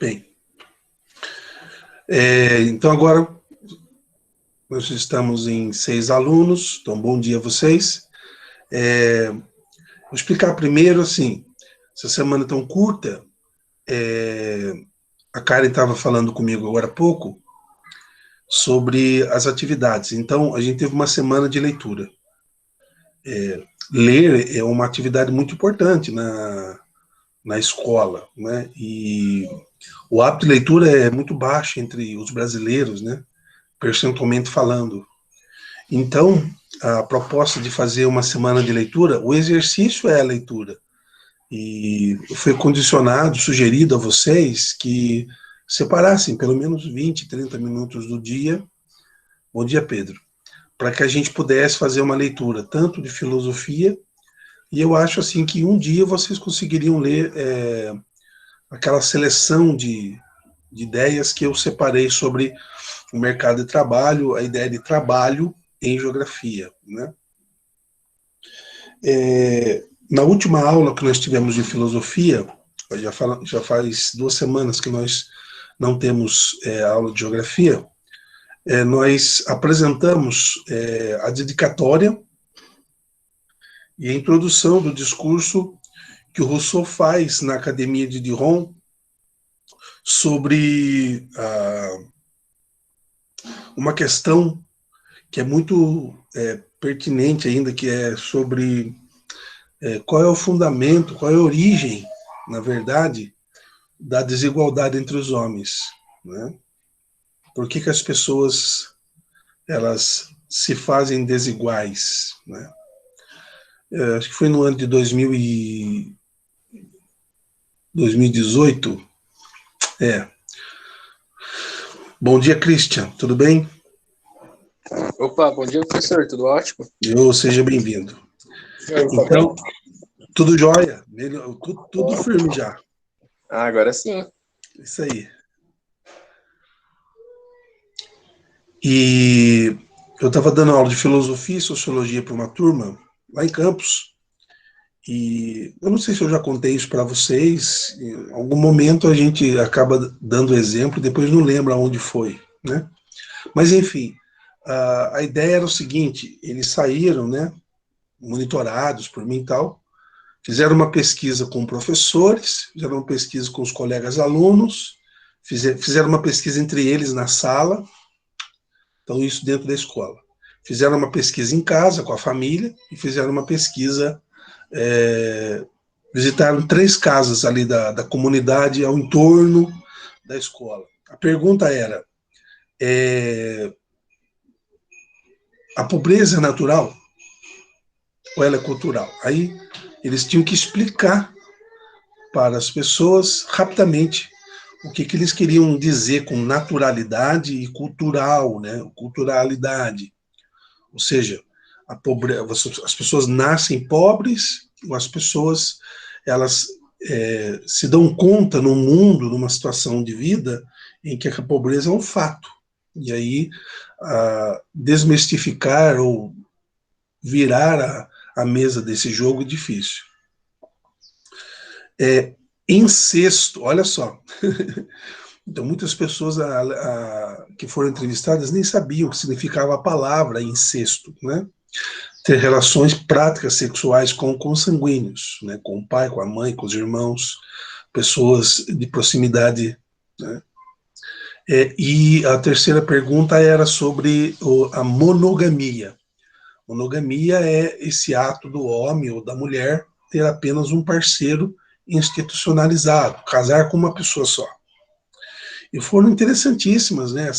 Bem, então agora nós estamos em 6 alunos, então bom dia a vocês. Vou explicar primeiro, assim, essa semana tão curta, a Karen estava falando comigo agora há pouco sobre as atividades. Então, a gente teve uma semana de leitura. Ler é uma atividade muito importante na escola, né? E o hábito de leitura é muito baixo entre os brasileiros, né? Percentualmente falando. Então, a proposta de fazer uma semana de leitura, o exercício é a leitura. E foi condicionado, sugerido a vocês que separassem pelo menos 20, 30 minutos do dia. Bom dia, Pedro. Para que a gente pudesse fazer uma leitura tanto de filosofia, e eu acho assim que um dia vocês conseguiriam ler aquela seleção de ideias que eu separei sobre o mercado de trabalho, a ideia de trabalho em geografia, né? Na última aula que nós tivemos de filosofia, já faz 2 semanas que nós não temos aula de geografia, nós apresentamos a dedicatória e a introdução do discurso que o Rousseau faz na Academia de Diron sobre uma questão que é muito pertinente ainda, que é sobre qual é o fundamento, qual é a origem, na verdade, da desigualdade entre os homens, né? Por que as pessoas elas se fazem desiguais, né? Acho que foi no ano de 2018. Bom dia, Christian, tudo bem? Opa, bom dia, professor, tudo ótimo? Seja bem-vindo. Então, tudo jóia, tudo firme já. Agora sim. Isso aí. E eu estava dando aula de filosofia e sociologia para uma turma lá em Campos. E eu não sei se eu já contei isso para vocês. Em algum momento a gente acaba dando exemplo, depois não lembra onde foi, né? Mas enfim, a ideia era o seguinte: eles saíram, né, monitorados por mim e tal, fizeram uma pesquisa com professores, fizeram uma pesquisa com os colegas alunos, fizeram uma pesquisa entre eles na sala. Então, isso dentro da escola. Fizeram uma pesquisa em casa, com a família, e fizeram uma pesquisa, visitaram 3 casas ali da comunidade ao entorno da escola. A pergunta era, a pobreza é natural ou ela é cultural? Aí eles tinham que explicar para as pessoas, rapidamente, o que eles queriam dizer com naturalidade e cultural, né? Culturalidade. Ou seja, as pessoas nascem pobres, ou as pessoas elas se dão conta no mundo, numa situação de vida, em que a pobreza é um fato. E aí, desmistificar ou virar a mesa desse jogo é difícil. Incesto, olha só. Então, muitas pessoas que foram entrevistadas nem sabiam o que significava a palavra incesto, né? Ter relações práticas sexuais com consanguíneos, né? Com o pai, com a mãe, com os irmãos, pessoas de proximidade, né? E a terceira pergunta era sobre a monogamia. Monogamia é esse ato do homem ou da mulher ter apenas um parceiro institucionalizado, casar com uma pessoa só. E foram interessantíssimas, né?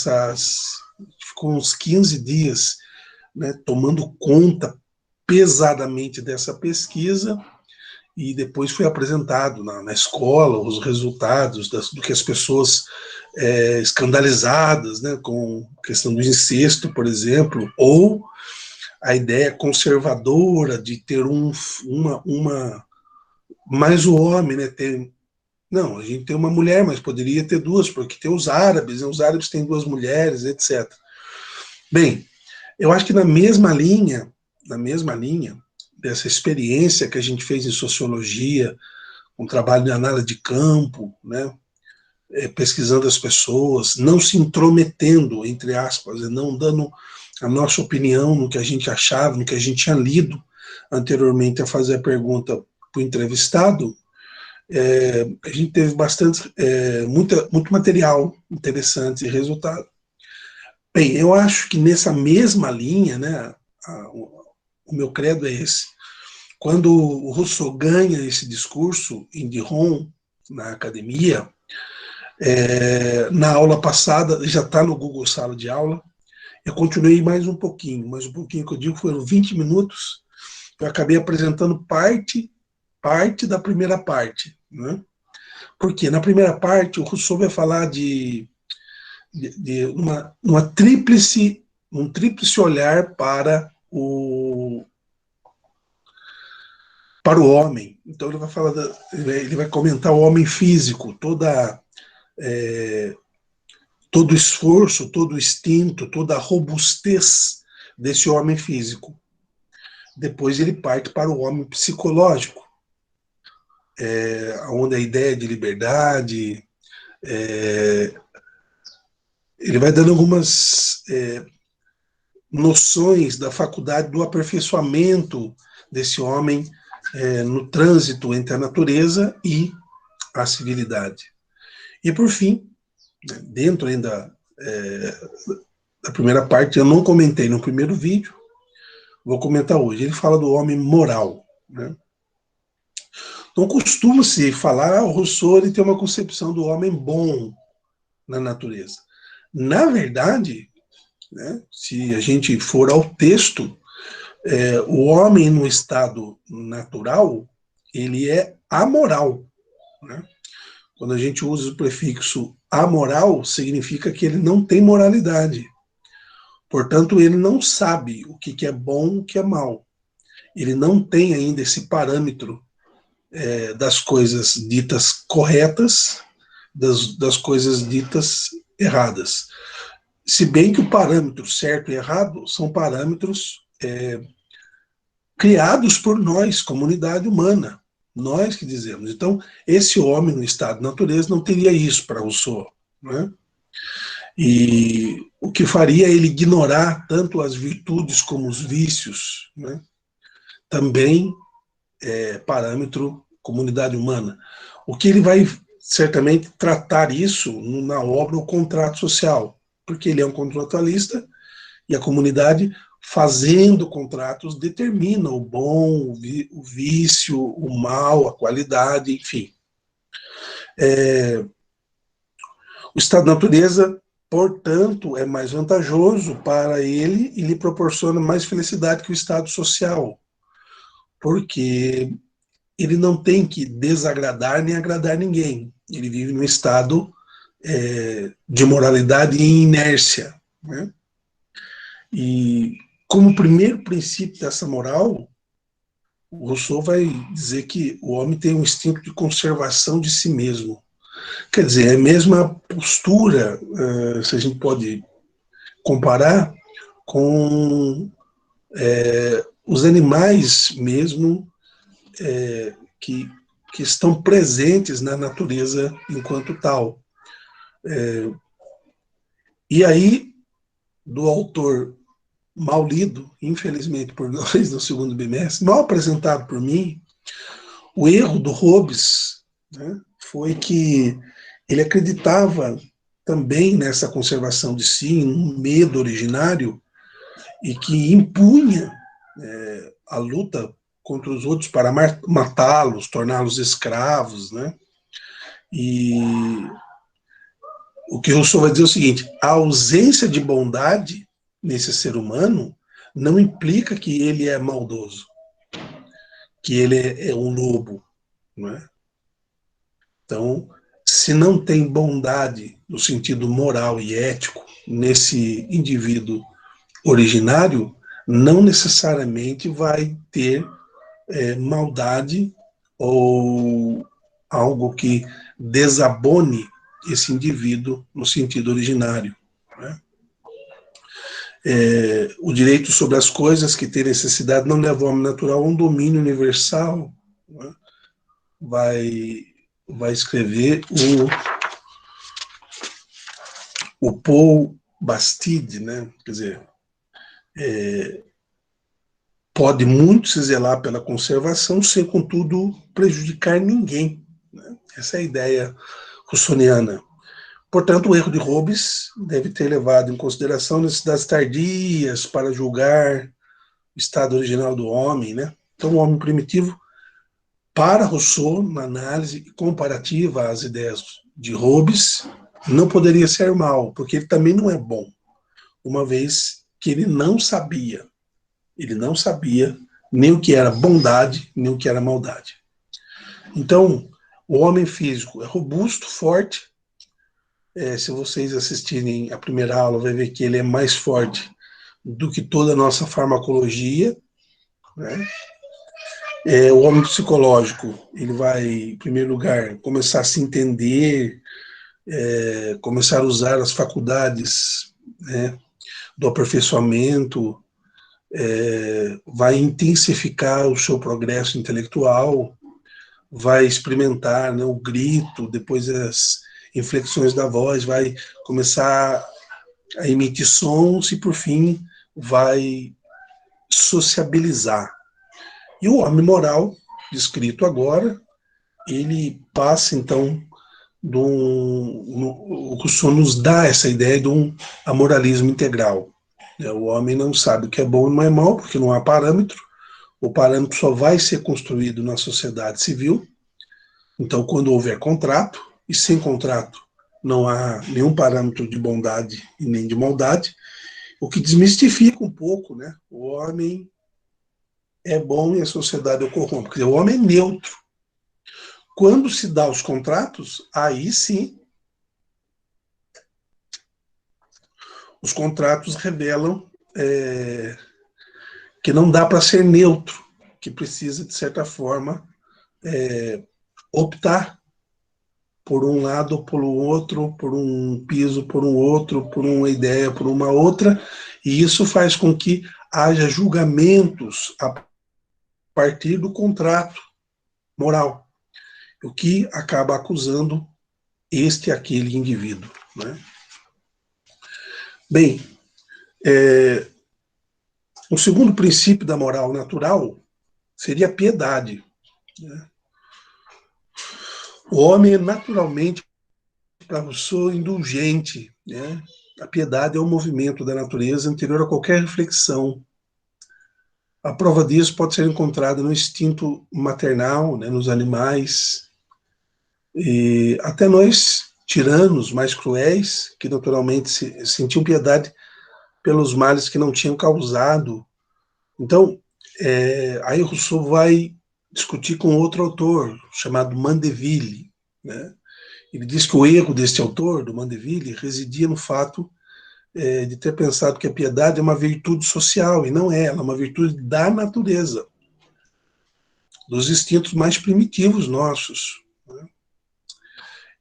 Ficou uns 15 dias, né, tomando conta pesadamente dessa pesquisa, e depois foi apresentado na escola os resultados do que as pessoas escandalizadas, né, com a questão do incesto, por exemplo, ou a ideia conservadora de ter mais o homem, né, não, a gente tem uma mulher, mas poderia ter 2, porque tem os árabes, né? Os árabes têm 2 mulheres, etc. Bem, eu acho que na mesma linha dessa experiência que a gente fez em sociologia, um trabalho de análise de campo, né? pesquisando as pessoas, não se intrometendo, entre aspas, não dando a nossa opinião no que a gente achava, no que a gente tinha lido anteriormente a fazer a pergunta para o entrevistado. A gente teve muito material interessante e resultado. Bem, eu acho que nessa mesma linha, né, o meu credo é esse. Quando o Rousseau ganha esse discurso em Diron, na academia, na aula passada, já está no Google Sala de Aula, eu continuei mais um pouquinho que eu digo foram 20 minutos, eu acabei apresentando parte da primeira parte, né? Porque na primeira parte o Rousseau vai falar de uma tríplice, um tríplice olhar para o homem. Então ele vai falar, ele vai comentar o homem físico, todo o esforço, todo o instinto, toda a robustez desse homem físico. Depois ele parte para o homem psicológico, onde a ideia de liberdade, ele vai dando algumas noções da faculdade do aperfeiçoamento desse homem no trânsito entre a natureza e a civilidade. E por fim, dentro ainda da primeira parte, eu não comentei no primeiro vídeo, vou comentar hoje. Ele fala do homem moral, né? Então costuma-se falar, o Rousseau ele tem uma concepção do homem bom na natureza. Na verdade, né, se a gente for ao texto, o homem no estado natural, ele é amoral, né? Quando a gente usa o prefixo amoral, significa que ele não tem moralidade. Portanto, ele não sabe o que é bom e o que é mal. Ele não tem ainda esse parâmetro das coisas ditas corretas, das coisas ditas erradas. Se bem que o parâmetro certo e errado são parâmetros criados por nós, comunidade humana, nós que dizemos. Então, esse homem no estado de natureza não teria isso para Rousseau, né? E o que faria ele ignorar tanto as virtudes como os vícios, né? Também parâmetro comunidade humana. O que ele vai certamente tratar isso na obra O Contrato Social, porque ele é um contratualista e a comunidade, fazendo contratos, determina o bom, o vício, o mal, a qualidade, enfim. O estado de natureza, portanto, é mais vantajoso para ele e lhe proporciona mais felicidade que o estado social, porque ele não tem que desagradar nem agradar ninguém. Ele vive num estado de moralidade e inércia, né? E como primeiro princípio dessa moral, o Rousseau vai dizer que o homem tem um instinto de conservação de si mesmo. Quer dizer, é a mesma postura, se a gente pode comparar, com os animais mesmo, que estão presentes na natureza enquanto tal. E aí, do autor mal lido, infelizmente por nós no segundo bimestre, mal apresentado por mim, o erro do Hobbes, né, foi que ele acreditava também nessa conservação de si, um medo originário, e que impunha a luta contra os outros para matá-los, torná-los escravos, né? E o que Rousseau vai dizer é o seguinte: a ausência de bondade nesse ser humano não implica que ele é maldoso, que ele é um lobo, não é? Então, se não tem bondade no sentido moral e ético nesse indivíduo originário, não necessariamente vai ter maldade ou algo que desabone esse indivíduo no sentido originário, né? O direito sobre as coisas que têm necessidade não leva ao homem natural a um domínio universal, né? Vai escrever O Paul Bastide, né, quer dizer, pode muito se zelar pela conservação sem, contudo, prejudicar ninguém. Né? Essa é a ideia russoniana. Portanto, o erro de Hobbes deve ter levado em consideração necessidades tardias para julgar o estado original do homem. Né? Então, o homem primitivo, para Rousseau, na análise comparativa às ideias de Hobbes, não poderia ser mal, porque ele também não é bom, uma vez que ele não sabia nem o que era bondade, nem o que era maldade. Então, o homem físico é robusto, forte. Se vocês assistirem a primeira aula, vai ver que ele é mais forte do que toda a nossa farmacologia. Né? O homem psicológico, ele vai, em primeiro lugar, começar a se entender, começar a usar as faculdades, né, do aperfeiçoamento, vai intensificar o seu progresso intelectual, vai experimentar, né, o grito, depois as inflexões da voz, vai começar a emitir sons e, por fim, vai sociabilizar. E o homem moral, descrito agora, ele passa, então, o Rousseau nos dá essa ideia de um amoralismo integral. O homem não sabe o que é bom e não é mal, porque não há parâmetro. O parâmetro só vai ser construído na sociedade civil. Então, quando houver contrato, e sem contrato não há nenhum parâmetro de bondade e nem de maldade, o que desmistifica um pouco, né? O homem é bom e a sociedade o corrompe. Porque o homem é neutro. Quando se dá os contratos, aí sim os contratos revelam que não dá para ser neutro, que precisa, de certa forma, optar por um lado ou por outro, por um piso, por um outro, por uma ideia, por uma outra, e isso faz com que haja julgamentos a partir do contrato moral, o que acaba acusando este e aquele indivíduo. Né? Bem, o segundo princípio da moral natural seria a piedade. Né? O homem é naturalmente, para Rousseau, indulgente. Né? A piedade é um movimento da natureza anterior a qualquer reflexão. A prova disso pode ser encontrada no instinto maternal, né, nos animais, e até nós, tiranos mais cruéis, que naturalmente sentiam piedade pelos males que não tinham causado. Então, aí Rousseau vai discutir com outro autor, chamado Mandeville. Né? Ele diz que o erro deste autor, do Mandeville, residia no fato de ter pensado que a piedade é uma virtude social, e não é, ela é uma virtude da natureza, dos instintos mais primitivos nossos. Né?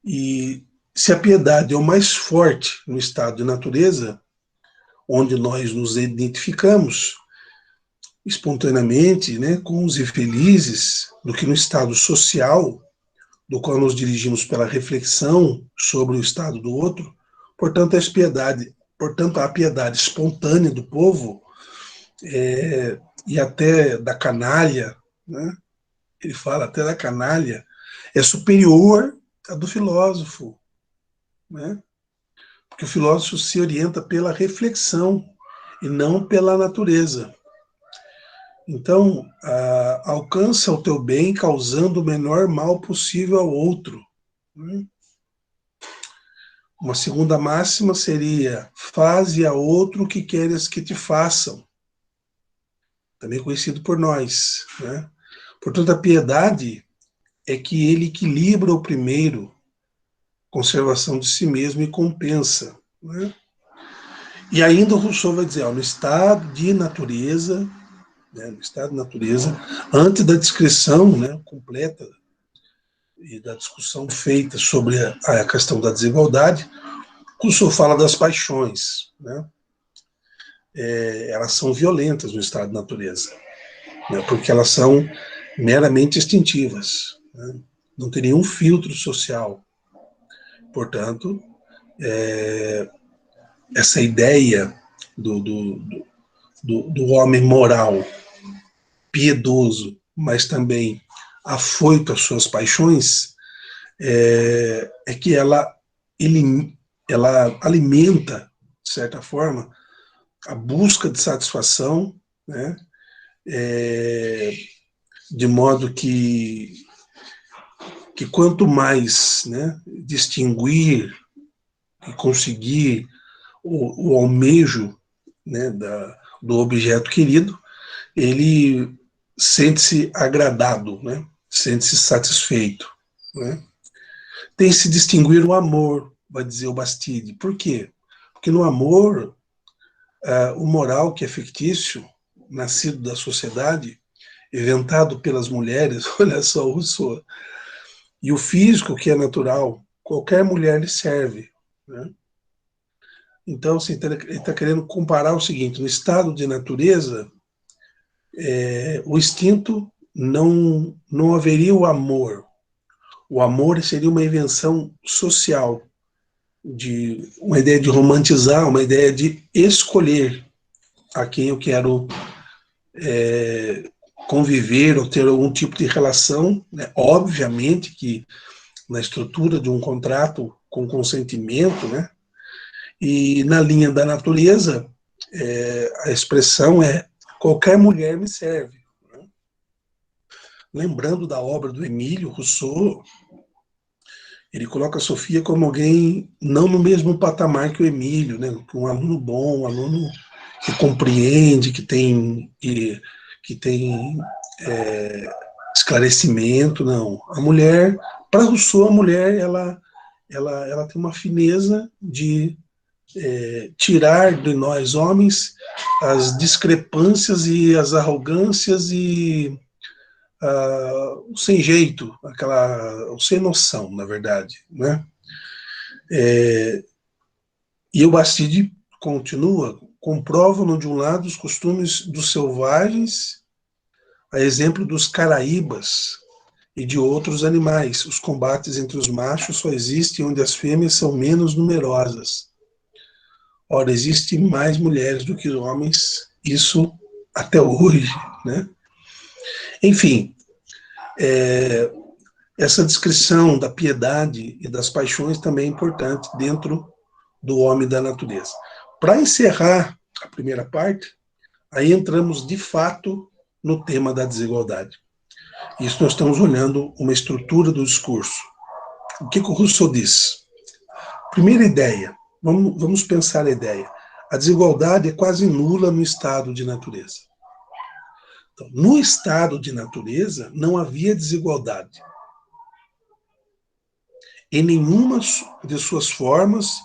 E se a piedade é o mais forte no estado de natureza, onde nós nos identificamos espontaneamente, né, com os infelizes, do que no estado social, do qual nos dirigimos pela reflexão sobre o estado do outro, portanto, a piedade espontânea do povo e até da canalha, né, ele fala até da canalha, é superior à do filósofo, né? Porque o filósofo se orienta pela reflexão e não pela natureza. Então, alcança o teu bem causando o menor mal possível ao outro. Né? Uma segunda máxima seria: faze a outro o que queres que te façam. Também conhecido por nós. Né? Portanto, a piedade é que ele equilibra o primeiro, conservação de si mesmo, e compensa. Né? E ainda o Rousseau vai dizer, no estado de natureza, antes da descrição, né, completa e da discussão feita sobre a questão da desigualdade, Rousseau fala das paixões. Né? Elas são violentas no estado de natureza, né, porque elas são meramente instintivas. Né? Não tem nenhum filtro social. Portanto, essa ideia do homem moral, piedoso, mas também afoito às suas paixões, é que ela alimenta, de certa forma, a busca de satisfação, né? De modo que quanto mais, né, distinguir e conseguir o almejo, né, do objeto querido, ele sente-se agradado, né, sente-se satisfeito. Né? Tem que se distinguir o amor, vai dizer o Bastide. Por quê? Porque no amor, o moral que é fictício, nascido da sociedade, inventado pelas mulheres, olha só o Rousseau, e o físico, que é natural, qualquer mulher lhe serve. Né? Então, assim, ele está querendo comparar o seguinte: no estado de natureza, o instinto não haveria o amor. O amor seria uma invenção social, de uma ideia de romantizar, uma ideia de escolher a quem eu quero conviver ou ter algum tipo de relação. Né? Obviamente que na estrutura de um contrato com consentimento, né? E na linha da natureza, a expressão é qualquer mulher me serve. Né? Lembrando da obra do Emílio Rousseau, ele coloca a Sofia como alguém não no mesmo patamar que o Emílio, né? Um aluno bom, um aluno que compreende, que tem esclarecimento, não. A mulher, para Rousseau, a mulher ela tem uma fineza de tirar de nós homens as discrepâncias e as arrogâncias e o sem jeito, o sem noção, na verdade, né? E o Bastide continua: comprovam de um lado os costumes dos selvagens, a exemplo dos caraíbas e de outros animais. Os combates entre os machos só existem onde as fêmeas são menos numerosas. Ora, existem mais mulheres do que homens, isso até hoje, né? Enfim, essa descrição da piedade e das paixões também é importante dentro do homem da natureza. Para encerrar a primeira parte, aí entramos de fato no tema da desigualdade. Isso nós estamos olhando uma estrutura do discurso. O que o Rousseau diz? Primeira ideia, vamos pensar a ideia. A desigualdade é quase nula no estado de natureza. Então, no estado de natureza, não havia desigualdade. Em nenhuma de suas formas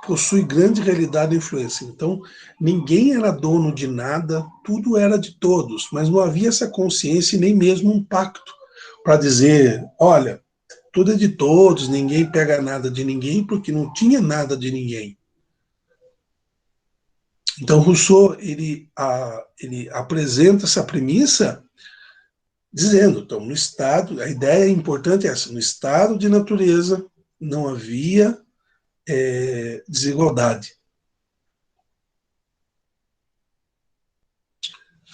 possui grande realidade e influência. Então, ninguém era dono de nada, tudo era de todos, mas não havia essa consciência e nem mesmo um pacto para dizer, olha, tudo é de todos, ninguém pega nada de ninguém, porque não tinha nada de ninguém. Então, Rousseau, ele apresenta essa premissa dizendo, então, no estado, a ideia importante é essa, no estado de natureza não havia desigualdade.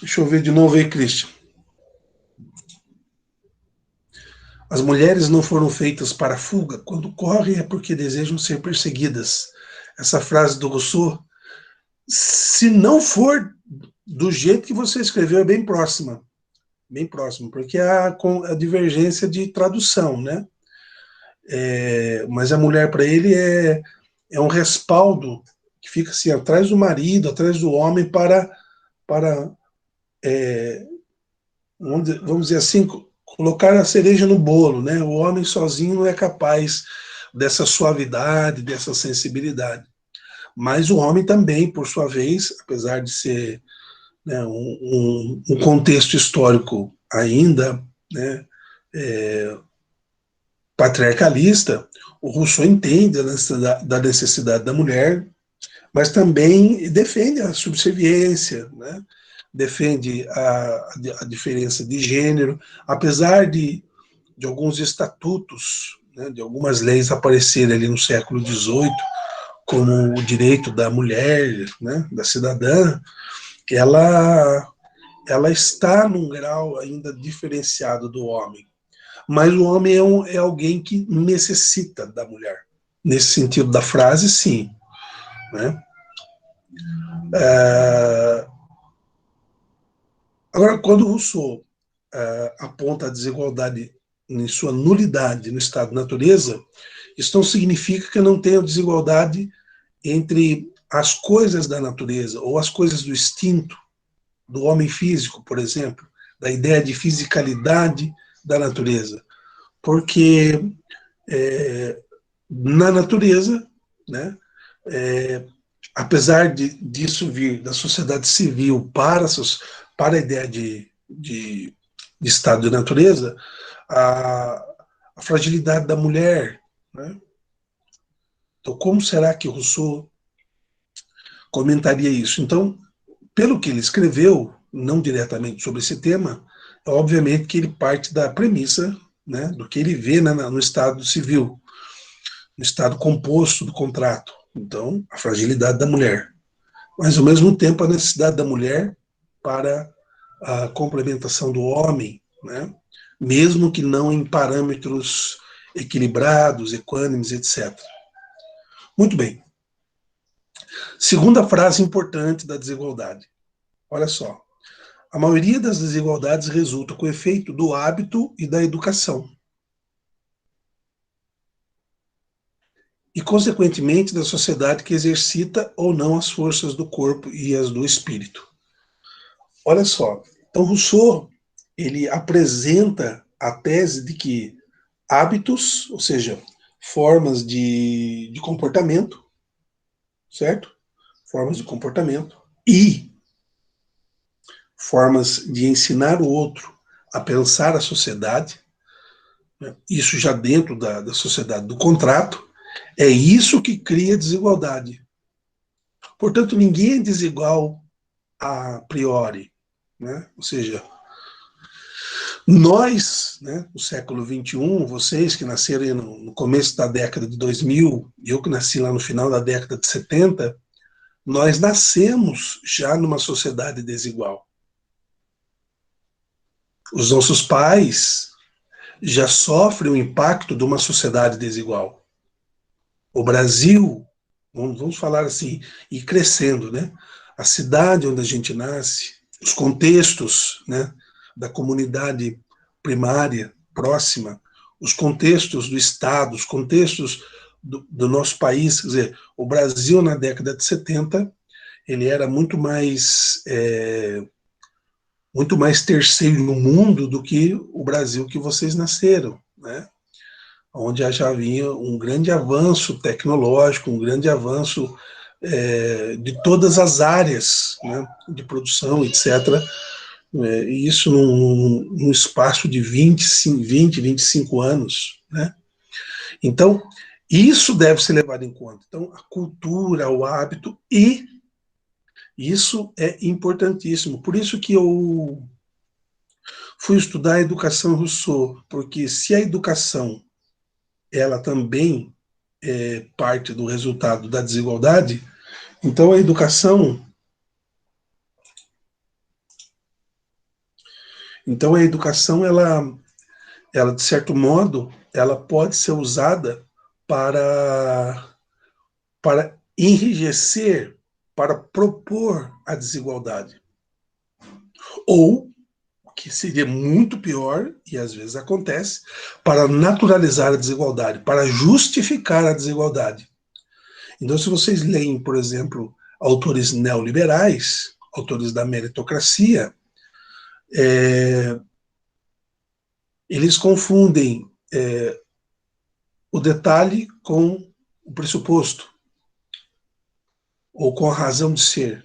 Deixa eu ver de novo aí, Christian. As mulheres não foram feitas para fuga, quando correm é porque desejam ser perseguidas. Essa frase do Rousseau, se não for do jeito que você escreveu, é bem próxima, porque há a divergência de tradução, né? Mas a mulher para ele é um respaldo que fica assim atrás do marido, atrás do homem para vamos dizer assim, colocar a cereja no bolo, né? O homem sozinho não é capaz dessa suavidade, dessa sensibilidade. Mas o homem também, por sua vez, apesar de ser, né, um contexto histórico ainda, né, patriarcalista, o Rousseau entende da necessidade da mulher, mas também defende a subserviência, né? Defende a diferença de gênero, apesar de alguns estatutos, né, de algumas leis aparecerem ali no século XVIII, como o direito da mulher, né, da cidadã, ela está num grau ainda diferenciado do homem. Mas o homem é alguém que necessita da mulher. Nesse sentido da frase, sim. Né? Agora, quando Rousseau aponta a desigualdade em sua nulidade no estado de natureza, isso não significa que não tenha desigualdade entre as coisas da natureza ou as coisas do instinto do homem físico, por exemplo, da ideia de fisicalidade da natureza. Porque na natureza, né, apesar disso vir da sociedade civil para a ideia de estado de natureza, a fragilidade da mulher. Né? Então, como será que Rousseau comentaria isso? Então, pelo que ele escreveu, não diretamente sobre esse tema, é obviamente que ele parte da premissa, né, do que ele vê no estado civil, no estado composto do contrato. Então, a fragilidade da mulher. Mas, ao mesmo tempo, a necessidade da mulher para a complementação do homem, né, mesmo que não em parâmetros equilibrados, equânimes, etc. Muito bem. Segunda frase importante da desigualdade. Olha só. A maioria das desigualdades resulta com o efeito do hábito e da educação. E, consequentemente, da sociedade que exercita ou não as forças do corpo e as do espírito. Olha só. Então, Rousseau, ele apresenta a tese de que hábitos, ou seja, formas de comportamento, certo? Formas de comportamento e formas de ensinar o outro a pensar a sociedade, né? Isso já dentro da sociedade do contrato, é isso que cria desigualdade. Portanto, ninguém é desigual a priori, né? Ou seja, nós, né, no século XXI, vocês que nasceram no começo da década de 2000, eu que nasci lá no final da década de 70, nós nascemos já numa sociedade desigual. Os nossos pais já sofrem o impacto de uma sociedade desigual. O Brasil, vamos falar assim, e crescendo, né? A cidade onde a gente nasce, os contextos, né, da comunidade primária, próxima, os contextos do Estado, os contextos do nosso país, quer dizer, o Brasil na década de 70, ele era muito mais terceiro no mundo do que o Brasil que vocês nasceram, né? Onde já havia um grande avanço tecnológico, um grande avanço de todas as áreas, né, de produção, etc. E isso num espaço de 25 anos. Né? Então, isso deve ser levado em conta. Então, a cultura, o hábito, e isso é importantíssimo. Por isso que eu fui estudar a educação Rousseau, porque se a educação ela também é parte do resultado da desigualdade, então a educação ela de certo modo, ela pode ser usada para enrijecer, para propor a desigualdade. Ou, o que seria muito pior, e às vezes acontece, para naturalizar a desigualdade, para justificar a desigualdade. Então, se vocês leem, por exemplo, autores neoliberais, autores da meritocracia, eles confundem o detalhe com o pressuposto, ou com a razão de ser.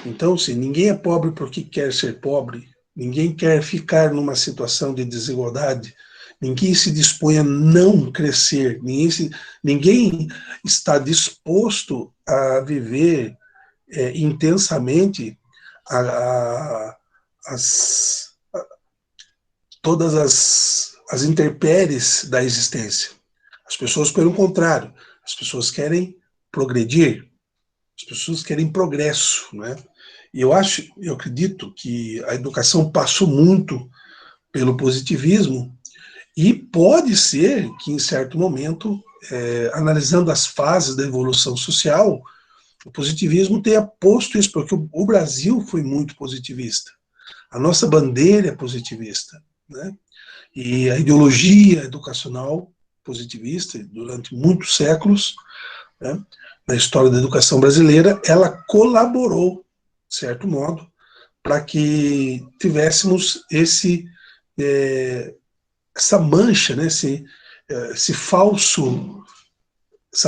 Então, se ninguém é pobre porque quer ser pobre, ninguém quer ficar numa situação de desigualdade, ninguém se dispõe a não crescer, ninguém está disposto a viver intensamente a, a, as, todas as intempéries da existência. As pessoas, pelo contrário, as pessoas querem progredir, as pessoas querem progresso, né? E eu acredito que a educação passou muito pelo positivismo e pode ser que, em certo momento, analisando as fases da evolução social, o positivismo tenha posto isso, porque o Brasil foi muito positivista. A nossa bandeira é positivista, né? E a ideologia educacional positivista, durante muitos séculos, né, na história da educação brasileira, ela colaborou, de certo modo, para que tivéssemos essa mancha, né, essa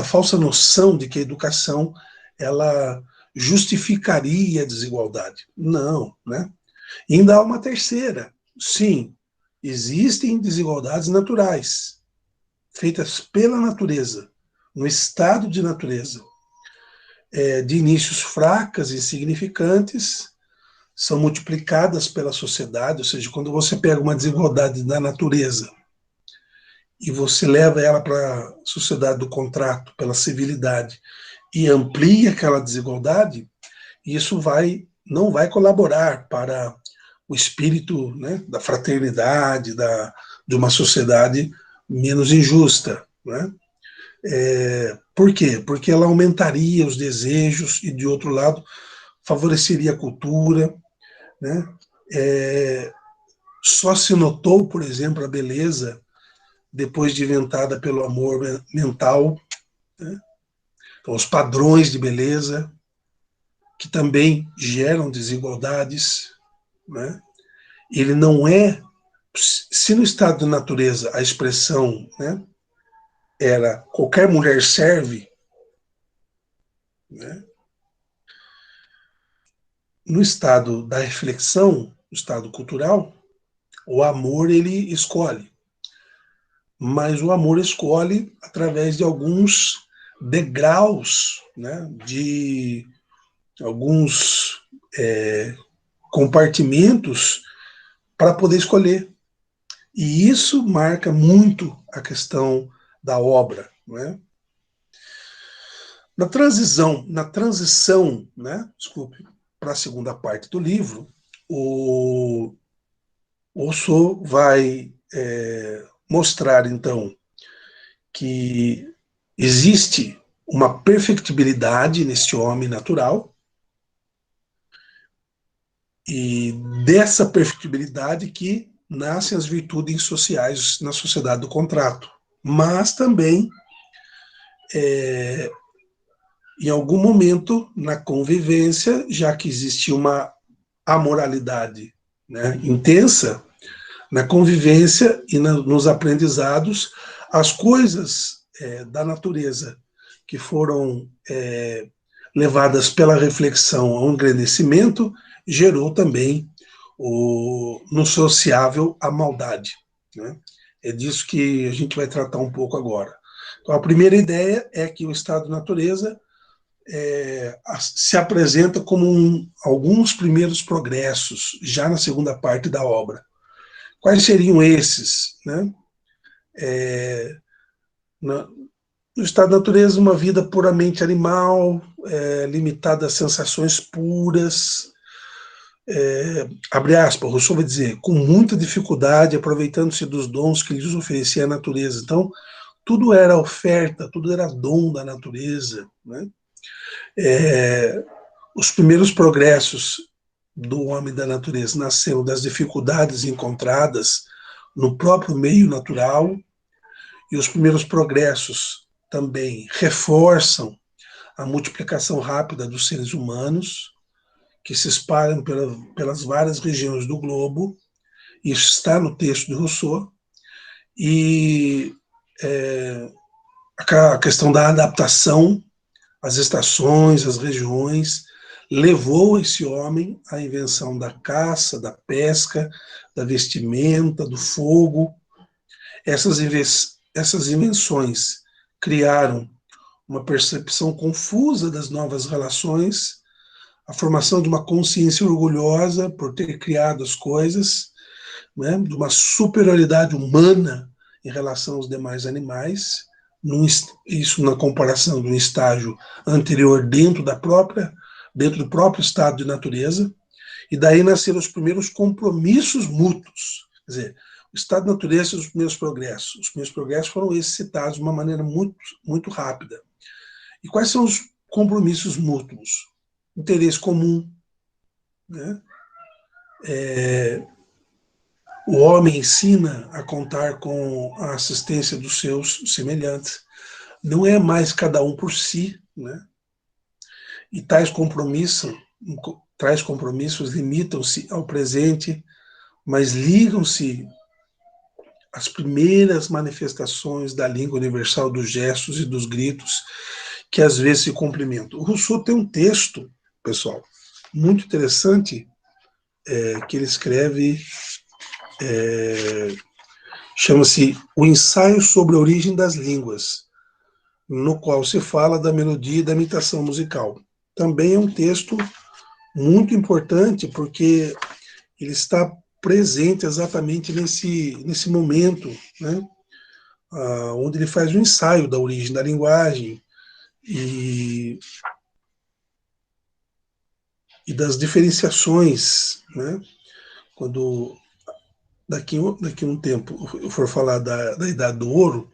falsa noção de que a educação ela justificaria a desigualdade. Não, né? E ainda há uma terceira. Sim, existem desigualdades naturais, feitas pela natureza, no estado de natureza, de inícios fracas e insignificantes, são multiplicadas pela sociedade, ou seja, quando você pega uma desigualdade da natureza e você leva ela para a sociedade do contrato, pela civilidade, e amplia aquela desigualdade, isso não vai colaborar para o espírito, né, da fraternidade, de uma sociedade menos injusta, né? Por quê? Porque ela aumentaria os desejos e, de outro lado, favoreceria a cultura, né? Só se notou, por exemplo, a beleza depois de inventada pelo amor mental, né? Então, os padrões de beleza, que também geram desigualdades, né? Ele não é, se no estado de natureza a expressão, né, era qualquer mulher serve, né? No estado da reflexão, no estado cultural, o amor ele escolhe, mas o amor escolhe através de alguns degraus, né, de alguns compartimentos para poder escolher. E isso marca muito a questão da obra, né? Na transição, né, desculpe, para a segunda parte do livro, o Rousseau vai mostrar, então, que existe uma perfectibilidade neste homem natural, e dessa perfectibilidade que nascem as virtudes sociais na sociedade do contrato. Mas também, em algum momento, na convivência, já que existe uma amoralidade, né, intensa, na convivência e nos aprendizados, as coisas da natureza que foram levadas pela reflexão ao engrandecimento, gerou também no sociável a maldade, né? É disso que a gente vai tratar um pouco agora. Então, a primeira ideia é que o estado de natureza se apresenta como alguns primeiros progressos, já na segunda parte da obra. Quais seriam esses, né? No estado da natureza, uma vida puramente animal, limitada a sensações puras, abre aspas, Rousseau vai dizer, com muita dificuldade, aproveitando-se dos dons que lhes oferecia a natureza. Então, tudo era oferta, tudo era dom da natureza, né? Os primeiros progressos do homem da natureza nasceram das dificuldades encontradas no próprio meio natural, e os primeiros progressos também reforçam a multiplicação rápida dos seres humanos, que se espalham pelas várias regiões do globo. Isso está no texto de Rousseau. E a questão da adaptação às estações, às regiões, levou esse homem à invenção da caça, da pesca, da vestimenta, do fogo. Essas invenções criaram uma percepção confusa das novas relações, a formação de uma consciência orgulhosa por ter criado as coisas, né, de uma superioridade humana em relação aos demais animais, isso na comparação de um estágio anterior dentro do próprio estado de natureza, e daí nasceram os primeiros compromissos mútuos. Quer dizer, o estado de natureza e os primeiros progressos. Os primeiros progressos foram esses citados de uma maneira muito, muito rápida. E quais são os compromissos mútuos? Interesse comum, né? O homem ensina a contar com a assistência dos seus semelhantes. Não é mais cada um por si, né? E tais compromissos limitam-se ao presente, mas ligam-se às primeiras manifestações da língua universal dos gestos e dos gritos, que às vezes se complementam. O Rousseau tem um texto, pessoal, muito interessante, que ele escreve, chama-se O Ensaio sobre a Origem das Línguas, no qual se fala da melodia e da imitação musical. Também é um texto muito importante, porque ele está presente exatamente nesse momento, né, onde ele faz o ensaio da origem da linguagem e das diferenciações, né? Quando daqui um tempo eu for falar da Idade do Ouro,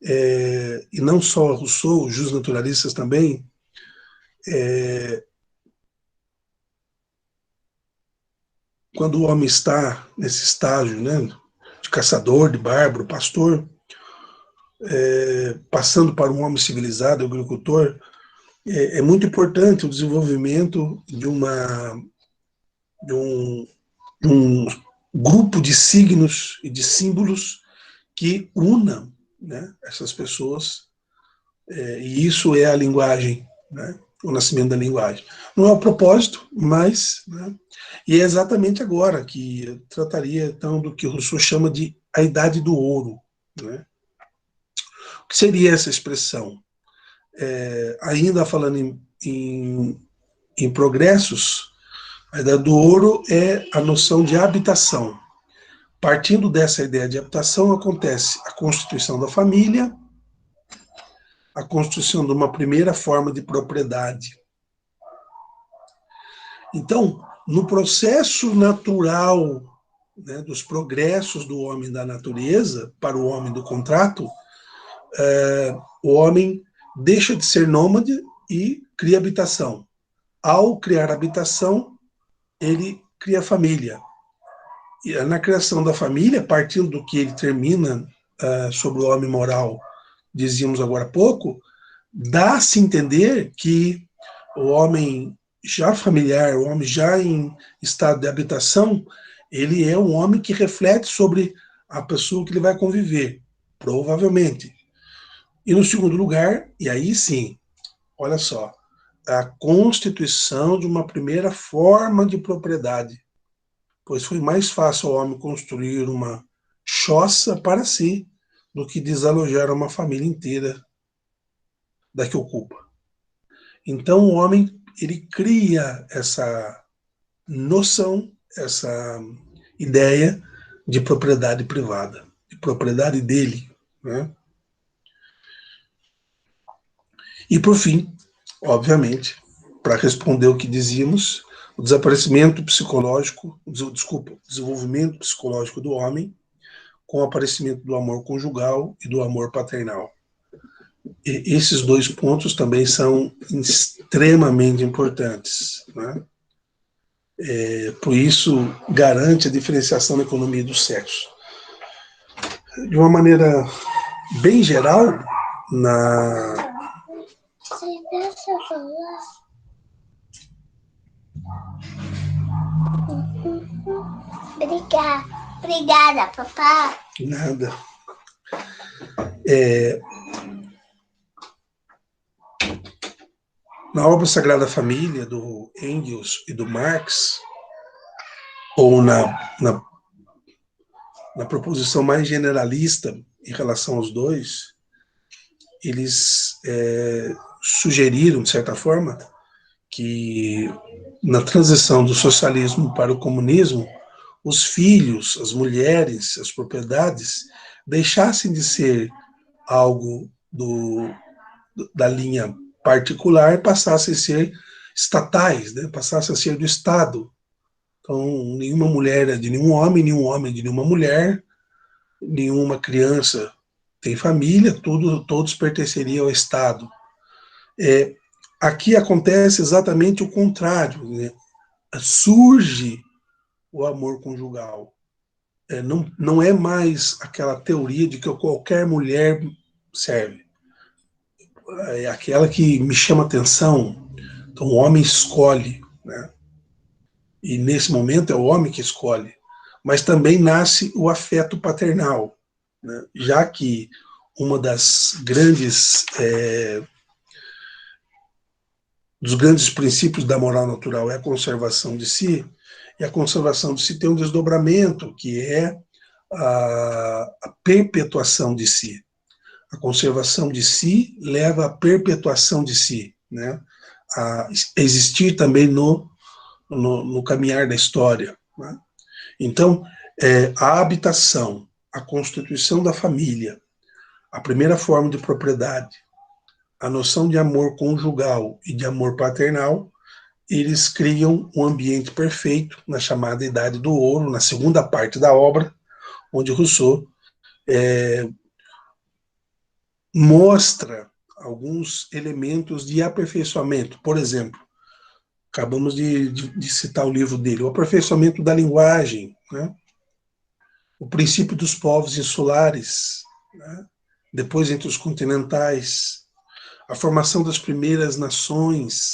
e não só Rousseau, os naturalistas também, quando o homem está nesse estágio, né, de caçador, de bárbaro, pastor, passando para um homem civilizado, agricultor, é muito importante o desenvolvimento de um grupo de signos e de símbolos que unam, né, essas pessoas, e isso é a linguagem, né, o nascimento da linguagem. Não é o propósito, mas, né, e é exatamente agora que eu trataria então do que o Rousseau chama de a Idade do Ouro, né? O que seria essa expressão? Ainda falando em progressos, a Idade do Ouro é a noção de habitação. Partindo dessa ideia de habitação, acontece a constituição da família, a constituição de uma primeira forma de propriedade. Então, no processo natural, né, dos progressos do homem da natureza para o homem do contrato, o homem deixa de ser nômade e cria habitação. Ao criar habitação, ele cria família. E na criação da família, partindo do que ele termina sobre o homem moral, dizíamos agora há pouco, dá-se entender que o homem já familiar, o homem já em estado de habitação, ele é um homem que reflete sobre a pessoa que ele vai conviver, provavelmente. E no segundo lugar, e aí sim, olha só, a constituição de uma primeira forma de propriedade, pois foi mais fácil ao homem construir uma choça para si do que desalojar uma família inteira da que ocupa. Então o homem, ele cria essa noção, essa ideia de propriedade privada, de propriedade dele, né? E por fim, obviamente, para responder o que dizíamos, o desaparecimento psicológico, desenvolvimento psicológico do homem, com o aparecimento do amor conjugal e do amor paternal. E esses dois pontos também são extremamente importantes, né? Por isso, garante a diferenciação da economia do sexo. De uma maneira bem geral, Você deixa eu falar? Obrigada, papai. Nada. Na obra Sagrada Família, do Engels e do Marx, ou na proposição mais generalista em relação aos dois, eles sugeriram, de certa forma, que na transição do socialismo para o comunismo, os filhos, as mulheres, as propriedades, deixassem de ser algo da linha particular passassem a ser estatais, né? Passassem a ser do Estado. Então, nenhuma mulher é de nenhum homem é de nenhuma mulher, nenhuma criança tem família, todos pertenceriam ao Estado. Aqui acontece exatamente o contrário, né? Surge o amor conjugal. Não é mais aquela teoria de que qualquer mulher serve. É aquela que me chama atenção. Então, o homem escolhe, né? E nesse momento é o homem que escolhe. Mas também nasce o afeto paternal, né? Já que uma das dos grandes princípios da moral natural é a conservação de si, e a conservação de si tem um desdobramento, que é a perpetuação de si. A conservação de si leva à perpetuação de si, né? A existir também no caminhar da história, né? Então, a habitação, a constituição da família, a primeira forma de propriedade, a noção de amor conjugal e de amor paternal, eles criam um ambiente perfeito na chamada Idade do Ouro, na segunda parte da obra, onde Rousseau mostra alguns elementos de aperfeiçoamento. Por exemplo, acabamos de citar o livro dele, o aperfeiçoamento da linguagem, né? O princípio dos povos insulares, né? Depois entre os continentais, a formação das primeiras nações,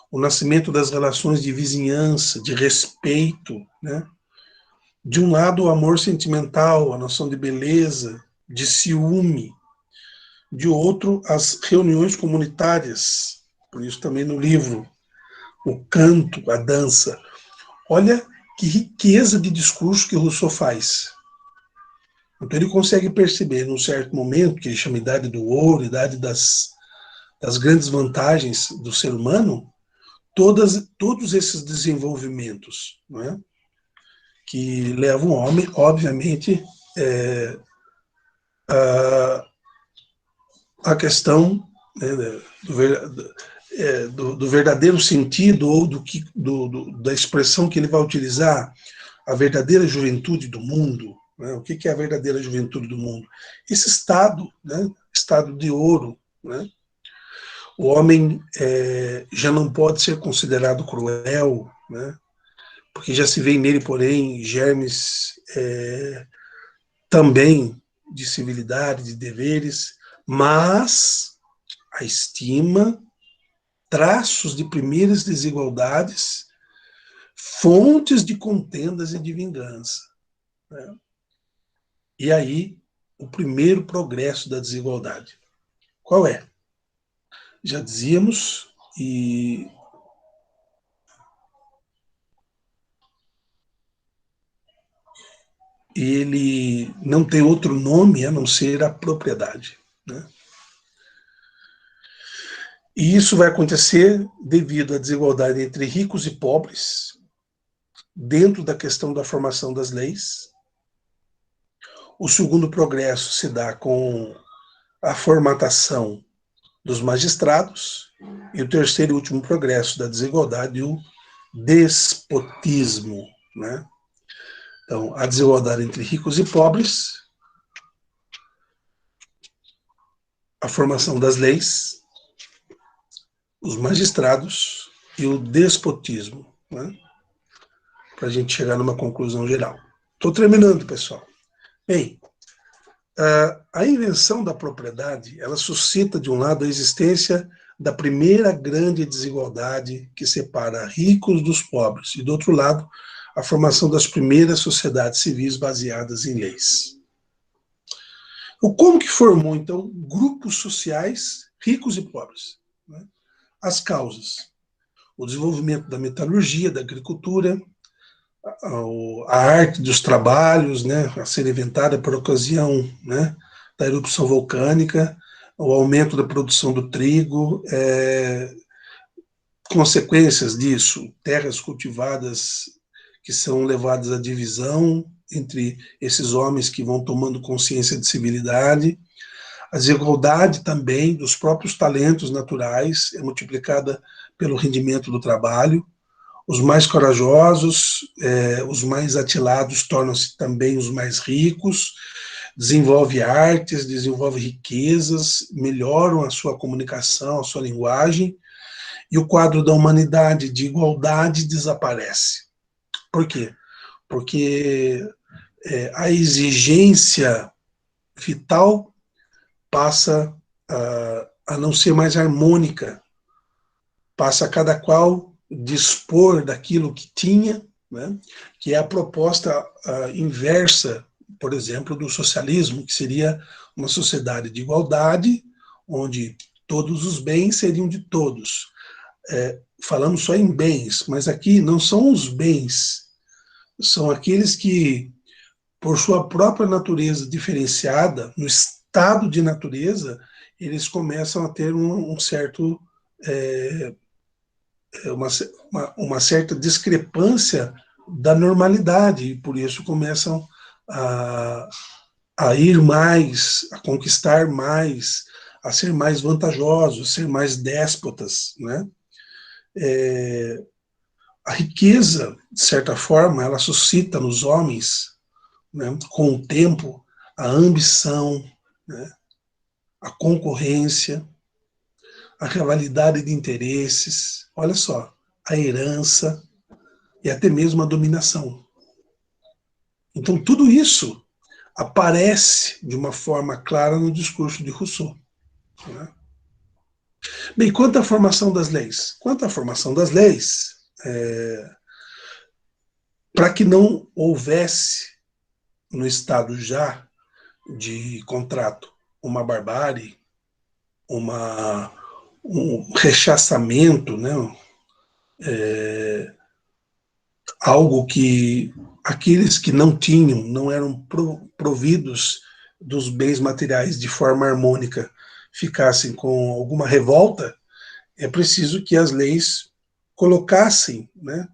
o nascimento das relações de vizinhança, de respeito, né? De um lado, o amor sentimental, a noção de beleza, de ciúme. De outro, as reuniões comunitárias. Por isso também no livro, o canto, a dança. Olha que riqueza de discurso que Rousseau faz. Então ele consegue perceber, num certo momento, que ele chama Idade do Ouro, Idade das grandes vantagens do ser humano, todos esses desenvolvimentos, não é? Que levam o homem, obviamente, a questão, né, do verdadeiro sentido ou da expressão que ele vai utilizar, a verdadeira juventude do mundo, né? O que é a verdadeira juventude do mundo? Esse estado, né, estado de ouro, né? O homem já não pode ser considerado cruel, né? Porque já se vê nele, porém, germes também de civilidade, de deveres, mas a estima, traços de primeiras desigualdades, fontes de contendas e de vingança, né? E aí, o primeiro progresso da desigualdade. Qual é? Já dizíamos, e ele não tem outro nome a não ser a propriedade, né? E isso vai acontecer devido à desigualdade entre ricos e pobres, dentro da questão da formação das leis. O segundo progresso se dá com a formatação dos magistrados, e o terceiro e último progresso da desigualdade, o despotismo, né? Então, a desigualdade entre ricos e pobres, a formação das leis, os magistrados e o despotismo, né? Para a gente chegar numa conclusão geral. Estou terminando, pessoal. Bem, a invenção da propriedade, ela suscita, de um lado, a existência da primeira grande desigualdade que separa ricos dos pobres, e, do outro lado, a formação das primeiras sociedades civis baseadas em leis. Como que formou, então, grupos sociais ricos e pobres, né? As causas: o desenvolvimento da metalurgia, da agricultura, a arte dos trabalhos, né, a ser inventada por ocasião, né, da erupção vulcânica, o aumento da produção do trigo, consequências disso, terras cultivadas que são levadas à divisão entre esses homens que vão tomando consciência de civilidade, A desigualdade também dos próprios talentos naturais é multiplicada pelo rendimento do trabalho. Os mais corajosos, os mais atilados tornam-se também os mais ricos, desenvolve artes, desenvolve riquezas, melhoram a sua comunicação, a sua linguagem, e o quadro da humanidade de igualdade desaparece. Por quê? Porque a exigência vital passa a não ser mais harmônica, passa a cada qual dispor daquilo que tinha, né, que é a proposta inversa, por exemplo, do socialismo, que seria uma sociedade de igualdade, onde todos os bens seriam de todos. Falamos só em bens, mas aqui não são os bens, são aqueles que, por sua própria natureza diferenciada, no estado de natureza, eles começam a ter um certo... uma certa discrepância da normalidade, e por isso começam a ir mais, a conquistar mais, a ser mais vantajosos, a ser mais déspotas, né? A riqueza, de certa forma, ela suscita nos homens, né, com o tempo, a ambição, né, a concorrência, a rivalidade de interesses, olha só, a herança e até mesmo a dominação. Então, tudo isso aparece de uma forma clara no discurso de Rousseau, né? Bem, quanto à formação das leis? Quanto à formação das leis, para que não houvesse no estado já de contrato uma barbárie, um rechaçamento, né? Algo que aqueles que não tinham, não eram providos dos bens materiais de forma harmônica, ficassem com alguma revolta, é preciso que as leis colocassem, né,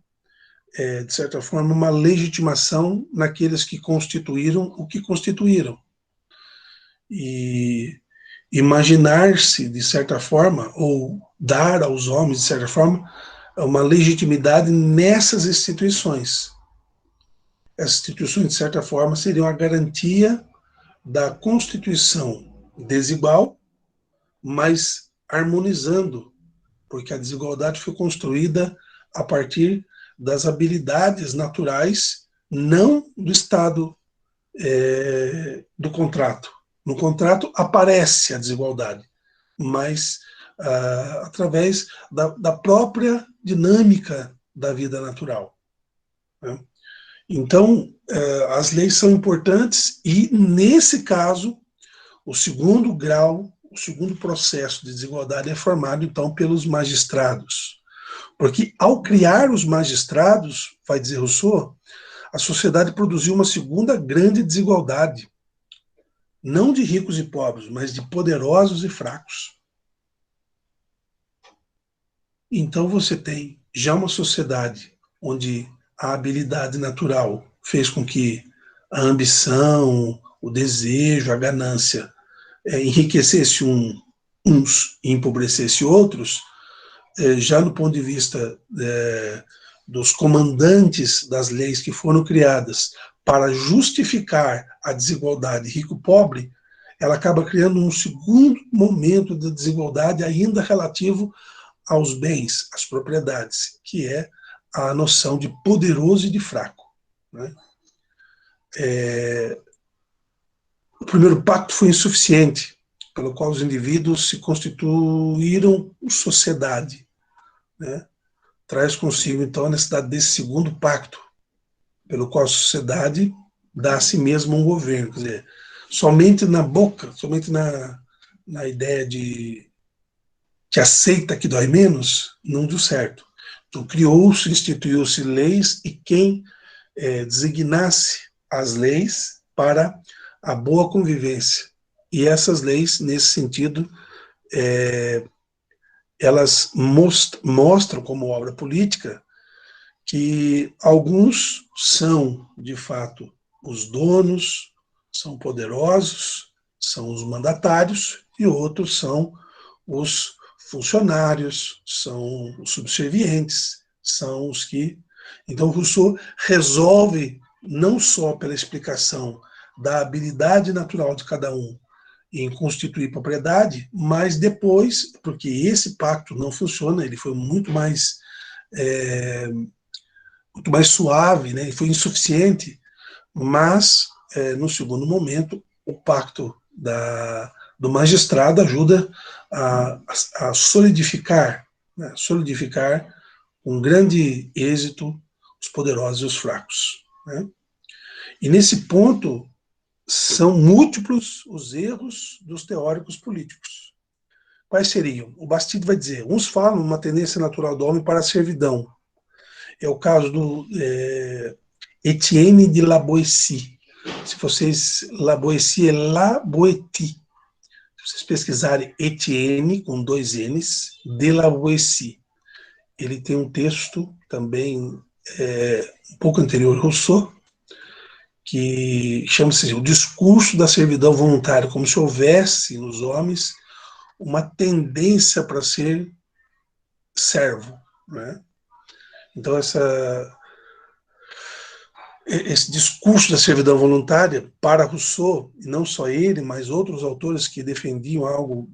de certa forma, uma legitimação naqueles que constituíram o que constituíram. E imaginar-se, de certa forma, ou dar aos homens, de certa forma, uma legitimidade nessas instituições. Essas instituições, de certa forma, seriam a garantia da constituição desigual, mas harmonizando, porque a desigualdade foi construída a partir das habilidades naturais, não do estado do contrato. No contrato aparece a desigualdade, mas através da própria dinâmica da vida natural, né? Então, as leis são importantes e, nesse caso, o segundo grau, o segundo processo de desigualdade é formado, então, pelos magistrados. Porque, ao criar os magistrados, vai dizer Rousseau, a sociedade produziu uma segunda grande desigualdade, não de ricos e pobres, mas de poderosos e fracos. Então você tem já uma sociedade onde a habilidade natural fez com que a ambição, o desejo, a ganância enriquecesse uns e empobrecesse outros, já no ponto de vista dos comandantes das leis que foram criadas para justificar a desigualdade rico-pobre, ela acaba criando um segundo momento de desigualdade ainda relativo aos bens, às propriedades, que é a noção de poderoso e de fraco, né? O primeiro pacto foi insuficiente, pelo qual os indivíduos se constituíram sociedade, né? Traz consigo, então, a necessidade desse segundo pacto, pelo qual a sociedade dá a si mesma um governo. Quer dizer, somente na boca, somente na ideia de que aceita que dói menos, não deu certo. Então, criou-se, instituiu-se leis, e quem designasse as leis para a boa convivência. E essas leis, nesse sentido, elas mostram como obra política que alguns são, de fato, os donos, são poderosos, são os mandatários, e outros são os funcionários, são os subservientes, são os que... Então, Rousseau resolve, não só pela explicação da habilidade natural de cada um em constituir propriedade, mas depois, porque esse pacto não funciona, ele foi muito mais suave, né? Ele foi insuficiente, mas, no segundo momento, o pacto do magistrado ajuda a solidificar, né? Solidificar com grande êxito os poderosos e os fracos, né? E nesse ponto são múltiplos os erros dos teóricos políticos. Quais seriam? O Bastide vai dizer, uns falam uma tendência natural do homem para a servidão. É o caso do Etienne de La Boétie. Se vocês, La Boétie é La Boétie. Se vocês pesquisarem Etienne, com 2 N's, de La Boétie, ele tem um texto também um pouco anterior a Rousseau, que chama-se O Discurso da Servidão Voluntária, como se houvesse nos homens uma tendência para ser servo, né? Então, esse discurso da servidão voluntária, para Rousseau, e não só ele, mas outros autores que defendiam algo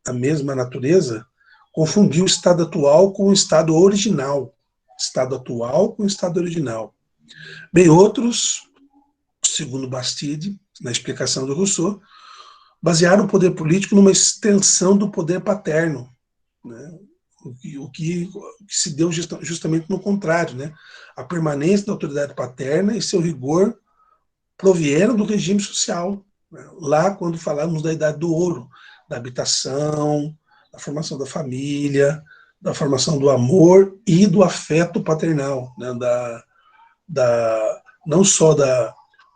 da mesma natureza, confundiu o estado atual com o estado original. Estado atual com o estado original. Bem, outros, segundo Bastide, na explicação do Rousseau, basearam o poder político numa extensão do poder paterno, né? O que se deu justamente no contrário, né? A permanência da autoridade paterna e seu rigor provieram do regime social, né? Lá, quando falamos da Idade do Ouro, da habitação, da formação da família, da formação do amor e do afeto paternal, né? Não só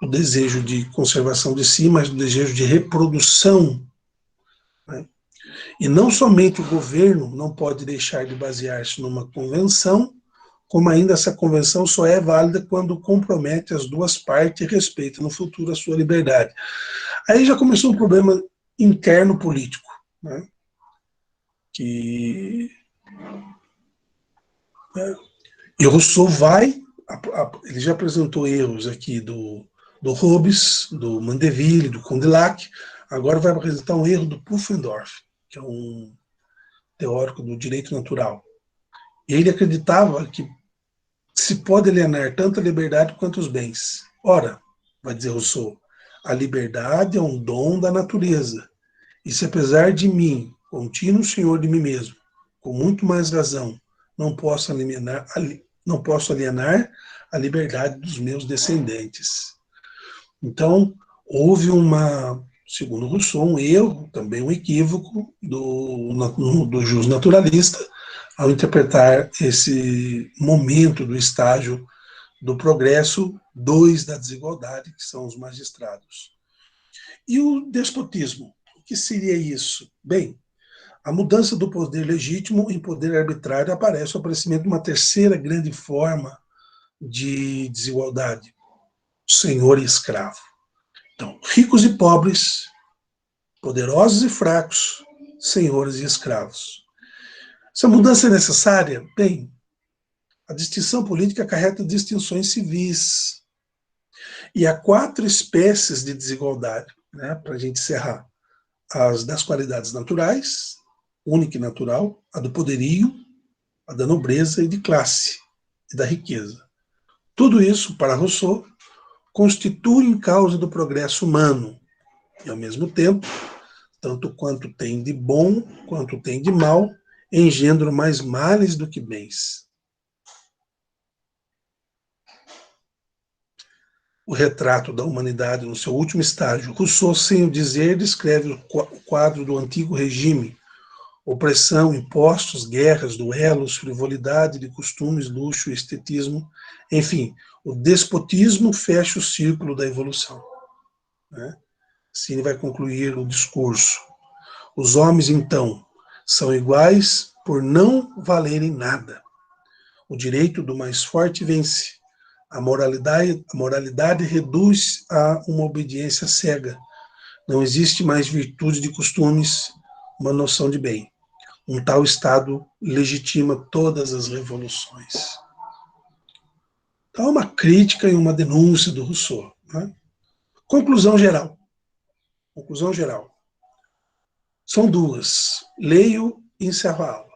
do desejo de conservação de si, mas do desejo de reprodução, né? E não somente o governo não pode deixar de basear-se numa convenção, como ainda essa convenção só é válida quando compromete as duas partes e respeita no futuro a sua liberdade. Aí já começou um problema interno político, né? E o Rousseau ele já apresentou erros aqui do Hobbes, do Mandeville, do Condillac, agora vai apresentar um erro do Pufendorf, que é um teórico do direito natural. Ele acreditava que se pode alienar tanto a liberdade quanto os bens. Ora, vai dizer Rousseau, a liberdade é um dom da natureza, e se apesar de mim, contínuo senhor de mim mesmo, com muito mais razão, não posso alienar a liberdade dos meus descendentes. Então, houve segundo Rousseau, um erro, também um equívoco do justnaturalista ao interpretar esse momento do estágio do progresso, 2 da desigualdade, que são os magistrados. E o despotismo? O que seria isso? Bem, a mudança do poder legítimo em poder arbitrário aparece o aparecimento de uma terceira grande forma de desigualdade, senhor e escravo. Então, ricos e pobres, poderosos e fracos, senhores e escravos. Essa mudança é necessária? Bem, a distinção política acarreta distinções civis. E há 4 espécies de desigualdade, né, para a gente encerrar. As das qualidades naturais, única e natural, a do poderio, a da nobreza e de classe, e da riqueza. Tudo isso, para Rousseau, constitui causa do progresso humano, e, ao mesmo tempo, tanto quanto tem de bom, quanto tem de mal, engendram mais males do que bens. O retrato da humanidade no seu último estágio, Rousseau, sem o dizer, descreve o quadro do antigo regime: opressão, impostos, guerras, duelos, frivolidade de costumes, luxo, estetismo, enfim, o despotismo fecha o círculo da evolução, né? Assim ele vai concluir o discurso. Os homens, então, são iguais por não valerem nada. O direito do mais forte vence. A moralidade reduz a uma obediência cega. Não existe mais virtude de costumes, uma noção de bem. Um tal estado legitima todas as revoluções. Então, é uma crítica e uma denúncia do Rousseau. Né? Conclusão geral. Conclusão geral. São duas. Leio e encerro a aula.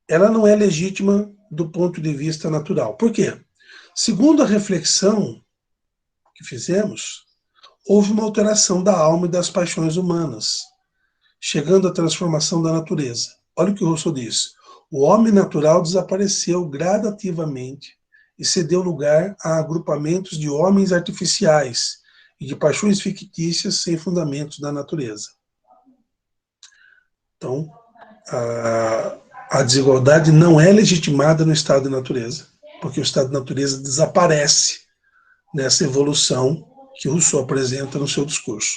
Ela não é legítima do ponto de vista natural. Por quê? Segundo a reflexão que fizemos, houve uma alteração da alma e das paixões humanas, chegando à transformação da natureza. Olha o que o Rousseau diz. O homem natural desapareceu gradativamente e cedeu lugar a agrupamentos de homens artificiais e de paixões fictícias sem fundamentos da natureza. Então, a desigualdade não é legitimada no estado de natureza, porque o estado de natureza desaparece nessa evolução que Rousseau apresenta no seu discurso.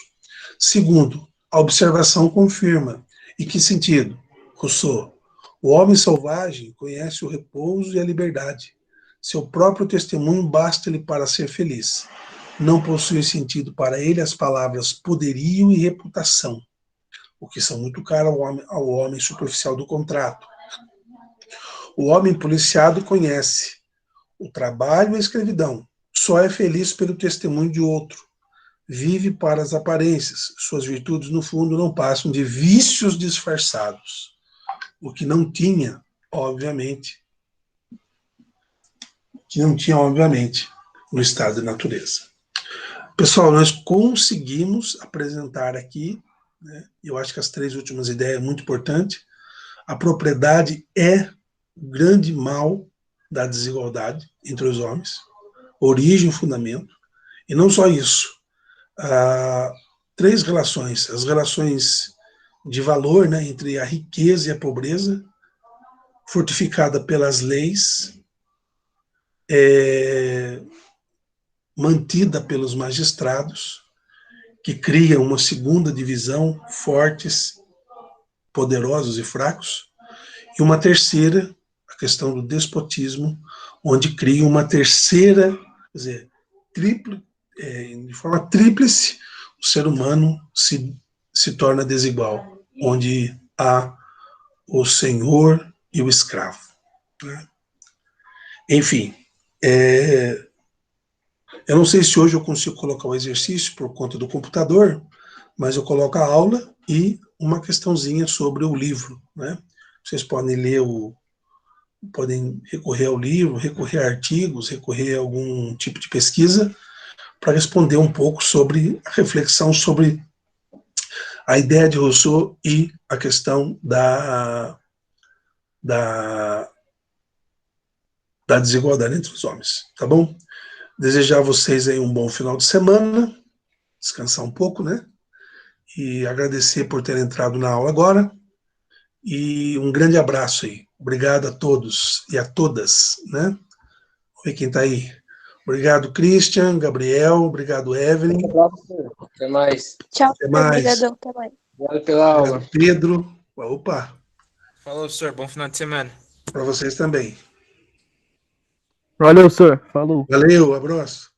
Segundo, a observação confirma. Em que sentido? Rousseau. O homem selvagem conhece o repouso e a liberdade. Seu próprio testemunho basta-lhe para ser feliz. Não possui sentido para ele as palavras poderio e reputação, o que são muito caros ao homem superficial do contrato. O homem policiado conhece o trabalho e a escravidão. Só é feliz pelo testemunho de outro. Vive para as aparências. Suas virtudes, no fundo, não passam de vícios disfarçados. O que não tinha, obviamente, no estado de natureza. Pessoal, nós conseguimos apresentar aqui, né, eu acho que as 3 últimas ideias é muito importante. A propriedade é o grande mal da desigualdade entre os homens, origem e fundamento. E não só isso. 3 relações. As relações de valor, né, entre a riqueza e a pobreza, fortificada pelas leis, mantida pelos magistrados, que criam uma segunda divisão, fortes, poderosos e fracos, e uma terceira, a questão do despotismo, onde cria uma terceira, quer dizer, de forma tríplice, o ser humano se torna desigual, onde há o senhor e o escravo. Né? Enfim, eu não sei se hoje eu consigo colocar o exercício por conta do computador, mas eu coloco a aula e uma questãozinha sobre o livro. Né? Vocês podem ler podem recorrer ao livro, recorrer a artigos, recorrer a algum tipo de pesquisa para responder um pouco sobre a reflexão sobre a ideia de Rousseau e a questão da desigualdade entre os homens, tá bom? Desejar a vocês aí um bom final de semana, descansar um pouco, né? E agradecer por terem entrado na aula agora. E um grande abraço aí. Obrigado a todos e a todas, né? Vamos ver quem está aí. Obrigado, Christian, Gabriel, obrigado, Evelyn. Até mais. Tchau, Até mais. obrigadão, até mais. Obrigado pela aula. Obrigado, Pedro. Opa, Falou, senhor. Bom final de semana. para vocês também. Valeu, senhor. Falou. Valeu, abraço.